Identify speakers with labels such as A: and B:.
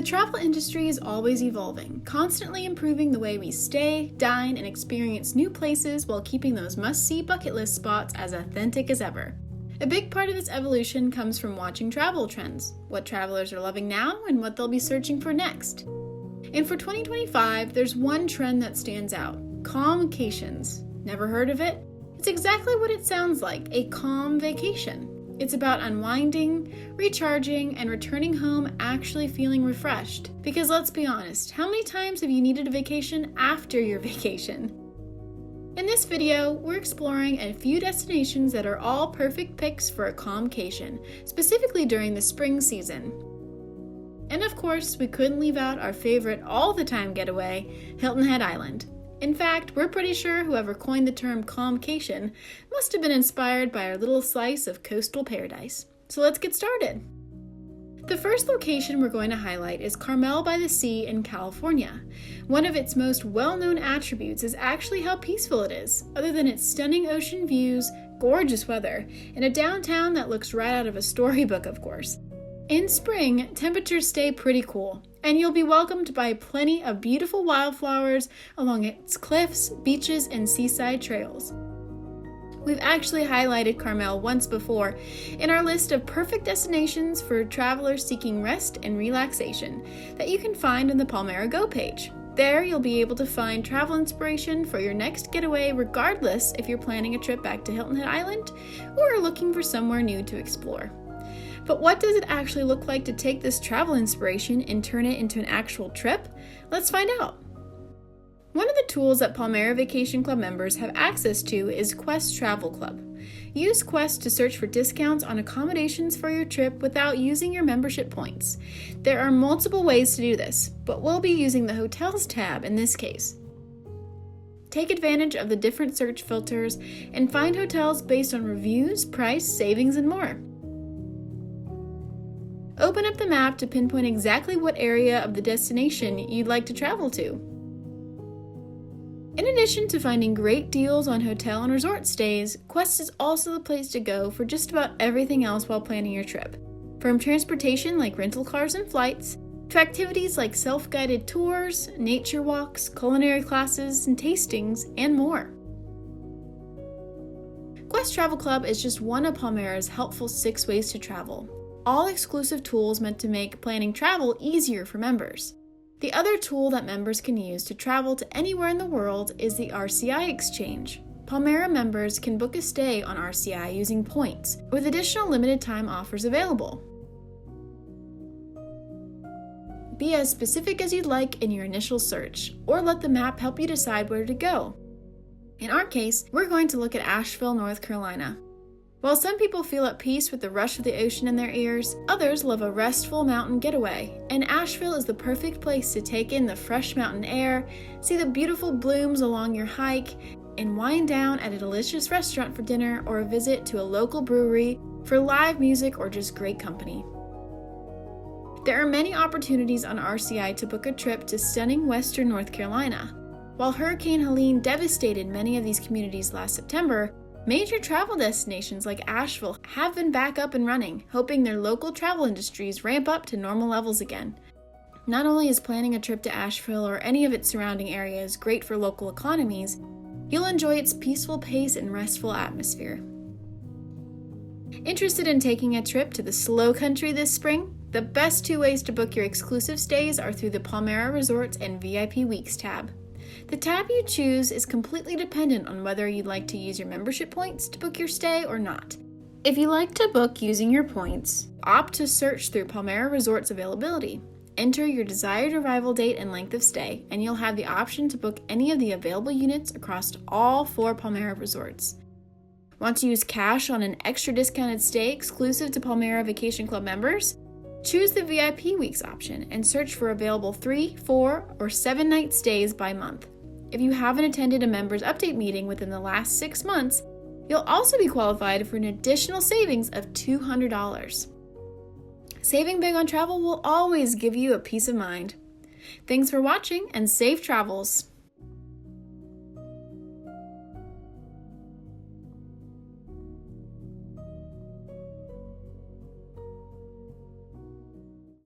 A: travel industry is always evolving, constantly improving the way we stay, dine, and experience new places while keeping those must-see bucket list spots as authentic as ever. A big part of this evolution comes from watching travel trends, what travelers are loving now and what they'll be searching for next. And for 2025, there's one trend that stands out: Calmcations. Never heard of it? It's exactly what it sounds like, a calm vacation. It's about unwinding, recharging, and returning home actually feeling refreshed. Because let's be honest, how many times have you needed a vacation after your vacation? In this video, we're exploring a few destinations that are all perfect picks for a calmcation, specifically during the spring season. And of course, we couldn't leave out our favorite all-the-time getaway, Hilton Head Island. In fact, we're pretty sure whoever coined the term calmcation must have been inspired by our little slice of coastal paradise. So let's get started. The first location we're going to highlight is Carmel by the Sea in California. One of its most well-known attributes is actually how peaceful it is, other than its stunning ocean views, gorgeous weather, and a downtown that looks right out of a storybook, of course. In spring, temperatures stay pretty cool, and you'll be welcomed by plenty of beautiful wildflowers along its cliffs, beaches, and seaside trails. We've actually highlighted Carmel once before in our list of perfect destinations for travelers seeking rest and relaxation that you can find on the Palmera Go page. There, you'll be able to find travel inspiration for your next getaway, regardless if you're planning a trip back to Hilton Head Island or are looking for somewhere new to explore. But what does it actually look like to take this travel inspiration and turn it into an actual trip? Let's find out. One of the tools that Palmera Vacation Club members have access to is Quest Travel Club. Use Quest to search for discounts on accommodations for your trip without using your membership points. There are multiple ways to do this, but we'll be using the Hotels tab in this case. Take advantage of the different search filters and find hotels based on reviews, price, savings, and more. Open up the map to pinpoint exactly what area of the destination you'd like to travel to. In addition to finding great deals on hotel and resort stays, Quest is also the place to go for just about everything else while planning your trip. From transportation like rental cars and flights, to activities like self-guided tours, nature walks, culinary classes, and tastings, and more. Quest Travel Club is just one of Palmera's helpful 6 ways to travel. All exclusive tools meant to make planning travel easier for members. The other tool that members can use to travel to anywhere in the world is the RCI exchange. Palmera members can book a stay on RCI using points, with additional limited time offers available. Be as specific as you'd like in your initial search, or let the map help you decide where to go. In our case, we're going to look at Asheville, North Carolina. While some people feel at peace with the rush of the ocean in their ears, others love a restful mountain getaway, and Asheville is the perfect place to take in the fresh mountain air, see the beautiful blooms along your hike, and wind down at a delicious restaurant for dinner or a visit to a local brewery for live music or just great company. There are many opportunities on RCI to book a trip to stunning western North Carolina. While Hurricane Helene devastated many of these communities last September, major travel destinations like Asheville have been back up and running, hoping their local travel industries ramp up to normal levels again. Not only is planning a trip to Asheville or any of its surrounding areas great for local economies, you'll enjoy its peaceful pace and restful atmosphere. Interested in taking a trip to the slow country this spring? The best 2 ways to book your exclusive stays are through the Palmera Resorts and VIP Weeks tab. The tab you choose is completely dependent on whether you'd like to use your membership points to book your stay or not. If you like to book using your points, opt to search through Palmera Resorts availability. Enter your desired arrival date and length of stay, and you'll have the option to book any of the available units across all 4 Palmera Resorts. Want to use cash on an extra discounted stay exclusive to Palmera Vacation Club members? Choose the VIP Weeks option and search for available 3, 4, or 7-night stays by month. If you haven't attended a members update meeting within the last 6 months, you'll also be qualified for an additional savings of $200. Saving big on travel will always give you a peace of mind. Thanks for watching and safe travels!